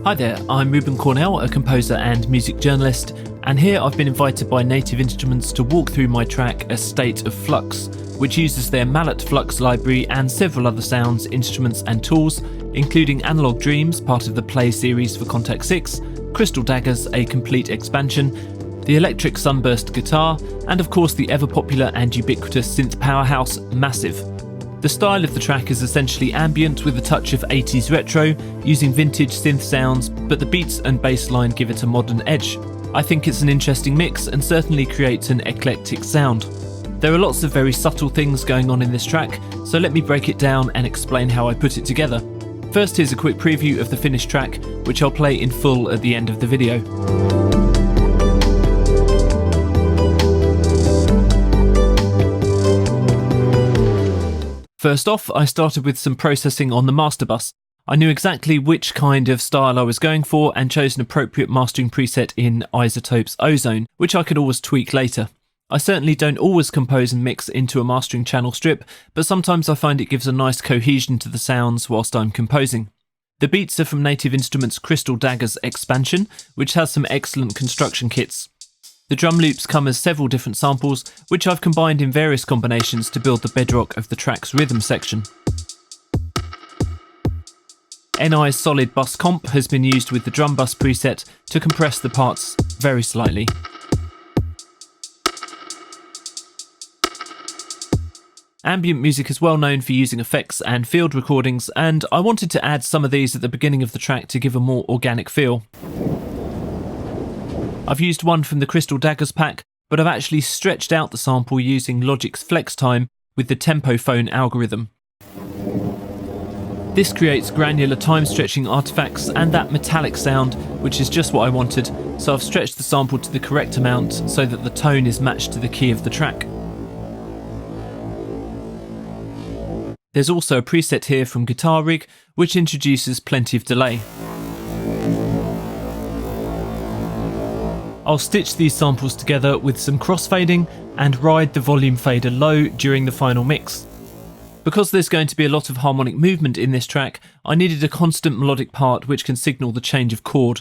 Hi there, I'm Reuben Cornell, a composer and music journalist, and here I've been invited by Native Instruments to walk through my track A State of Flux, which uses their Mallet Flux library and several other sounds, instruments and tools, including Analog Dreams, part of the Play series for Contact 6, CRYSTAL Daggers, a complete expansion, the electric SUNBURST guitar, and of course the ever-popular and ubiquitous synth powerhouse, Massive. The style of the track is essentially ambient with a touch of 80s retro, using vintage synth sounds, but the beats and bass line give it a modern edge. I think it's an interesting mix and certainly creates an eclectic sound. There are lots of very subtle things going on in this track, so let me break it down and explain how I put it together. First, here's a quick preview of the finished track, which I'll play in full at the end of the video. First off, I started with some processing on the master bus. I knew exactly which kind of style I was going for and chose an appropriate mastering preset in iZotope's Ozone, which I could always tweak later. I certainly don't always compose and mix into a mastering channel strip, but sometimes I find it gives a nice cohesion to the sounds whilst I'm composing. The beats are from Native Instruments' CRYSTAL DAGGERS Expansion, which has some excellent construction kits. The drum loops come as several different samples, which I've combined in various combinations to build the bedrock of the track's rhythm section. NI's solid bus comp has been used with the drum bus preset to compress the parts very slightly. Ambient music is well known for using effects and field recordings, and I wanted to add some of these at the beginning of the track to give a more organic feel. I've used one from the CRYSTAL Daggers pack, but I've actually stretched out the sample using Logic's Flex Time with the tempo phone algorithm. This creates granular time stretching artifacts and that metallic sound, which is just what I wanted, so I've stretched the sample to the correct amount so that the tone is matched to the key of the track. There's also a preset here from Guitar Rig, which introduces plenty of delay. I'll stitch these samples together with some crossfading and ride the volume fader low during the final mix. Because there's going to be a lot of harmonic movement in this track, I needed a constant melodic part which can signal the change of chord.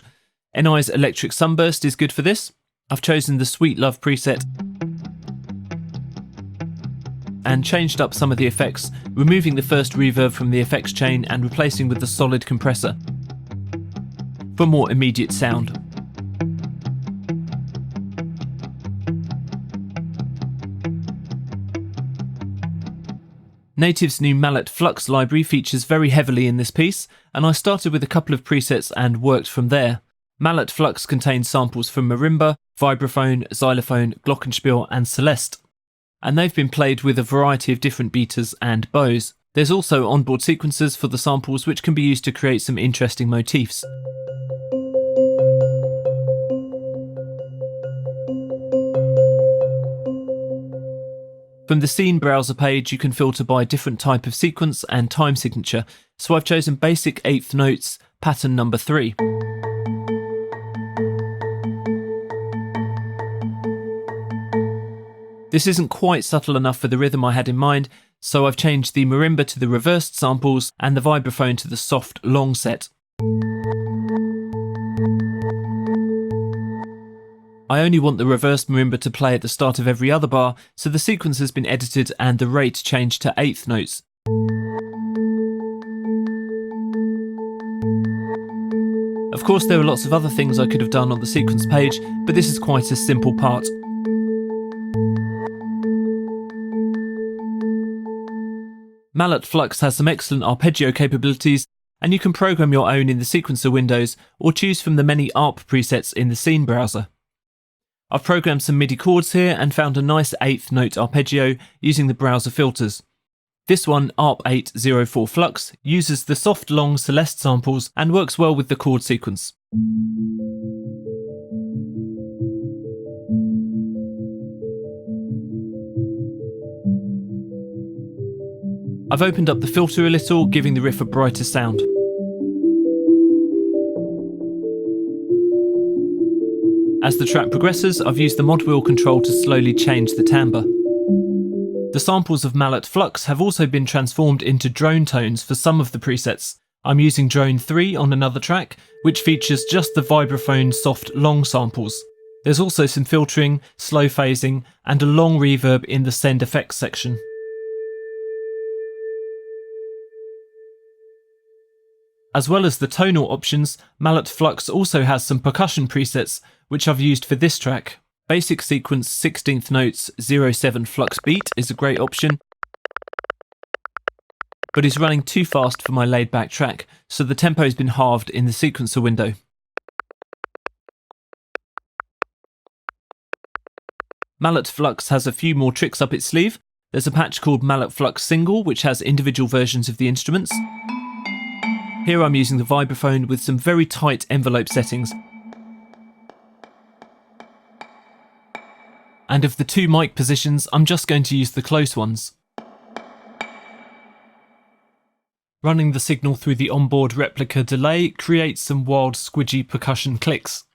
NI's Electric Sunburst is good for this. I've chosen the Sweet Love preset and changed up some of the effects, removing the first reverb from the effects chain and replacing with the solid compressor for more immediate sound. Native's new Mallet Flux library features very heavily in this piece, and I started with a couple of presets and worked from there. Mallet Flux contains samples from marimba, vibraphone, xylophone, glockenspiel and celeste, and they've been played with a variety of different beaters and bows. There's also onboard sequencers for the samples which can be used to create some interesting motifs. From the scene browser page, you can filter by different type of sequence and time signature, so I've chosen basic eighth notes, pattern number 3. This isn't quite subtle enough for the rhythm I had in mind, so I've changed the marimba to the reversed samples and the vibraphone to the soft long set. I only want the reversed marimba to play at the start of every other bar, so the sequence has been edited and the rate changed to eighth notes. Of course, there are lots of other things I could have done on the sequence page, but this is quite a simple part. Mallet Flux has some excellent arpeggio capabilities, and you can program your own in the sequencer windows or choose from the many ARP presets in the scene browser. I've programmed some MIDI chords here and found a nice eighth note arpeggio using the browser filters. This one, ARP804 Flux, uses the soft long Celeste samples and works well with the chord sequence. I've opened up the filter a little, giving the riff a brighter sound. As the track progresses, I've used the mod wheel control to slowly change the timbre. The samples of Mallet Flux have also been transformed into drone tones for some of the presets. I'm using Drone 3 on another track, which features just the vibraphone soft long samples. There's also some filtering, slow phasing, and a long reverb in the send effects section. As well as the tonal options, Mallet Flux also has some percussion presets, which I've used for this track. Basic sequence 16th notes 07 flux beat is a great option, but is running too fast for my laid back track, so the tempo has been halved in the sequencer window. Mallet Flux has a few more tricks up its sleeve. There's a patch called Mallet Flux Single, which has individual versions of the instruments. Here I'm using the vibraphone with some very tight envelope settings. And of the two mic positions, I'm just going to use the close ones. Running the signal through the onboard replica delay creates some wild squidgy percussion clicks.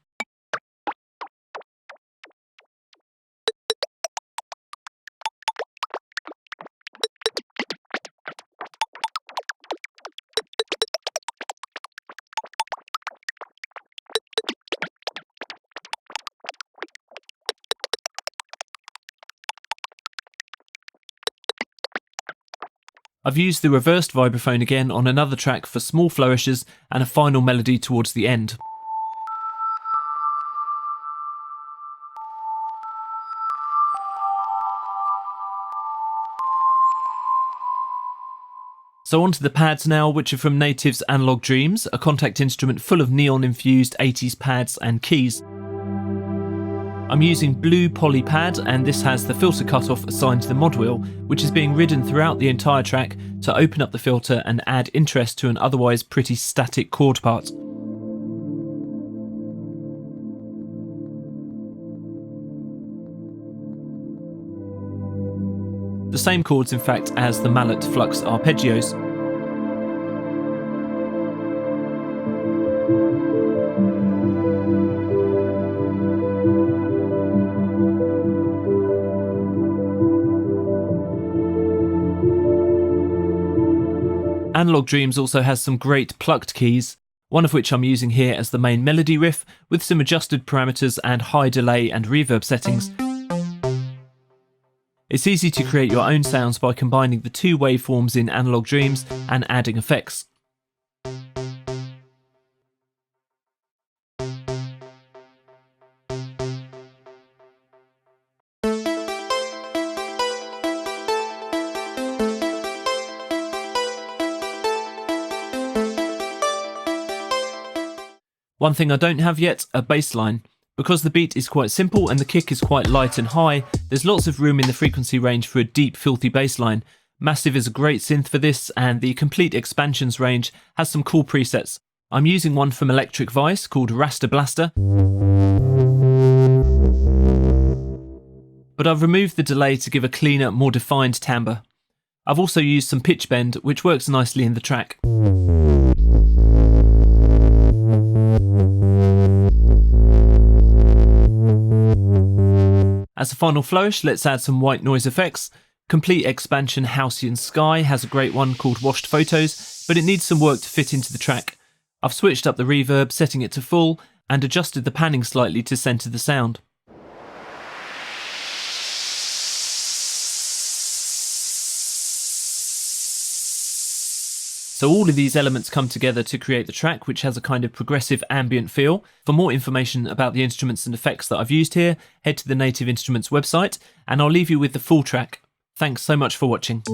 I've used the reversed vibraphone again on another track for small flourishes and a final melody towards the end. So onto the pads now, which are from Native's Analog Dreams, a contact instrument full of neon-infused 80s pads and keys. I'm using blue poly pad, and this has the filter cutoff assigned to the mod wheel, which is being ridden throughout the entire track to open up the filter and add interest to an otherwise pretty static chord part. The same chords in fact as the Mallet Flux arpeggios. Analog Dreams also has some great plucked keys, one of which I'm using here as the main melody riff with some adjusted parameters and high delay and reverb settings. It's easy to create your own sounds by combining the two waveforms in Analog Dreams and adding effects. One thing I don't have yet, a bassline. Because the beat is quite simple and the kick is quite light and high, there's lots of room in the frequency range for a deep, filthy bassline. Massive is a great synth for this, and the Complete Expansions range has some cool presets. I'm using one from Electric Vice called Rasta Blaster, but I've removed the delay to give a cleaner, more defined timbre. I've also used some pitch bend, which works nicely in the track. As a final flourish, let's add some white noise effects. Complete Expansion Halcyon Sky has a great one called Washed Photos, but it needs some work to fit into the track. I've switched up the reverb, setting it to full, and adjusted the panning slightly to centre the sound. So all of these elements come together to create the track, which has a kind of progressive ambient feel. For more information about the instruments and effects that I've used here, head to the Native Instruments website, and I'll leave you with the full track. Thanks so much for watching.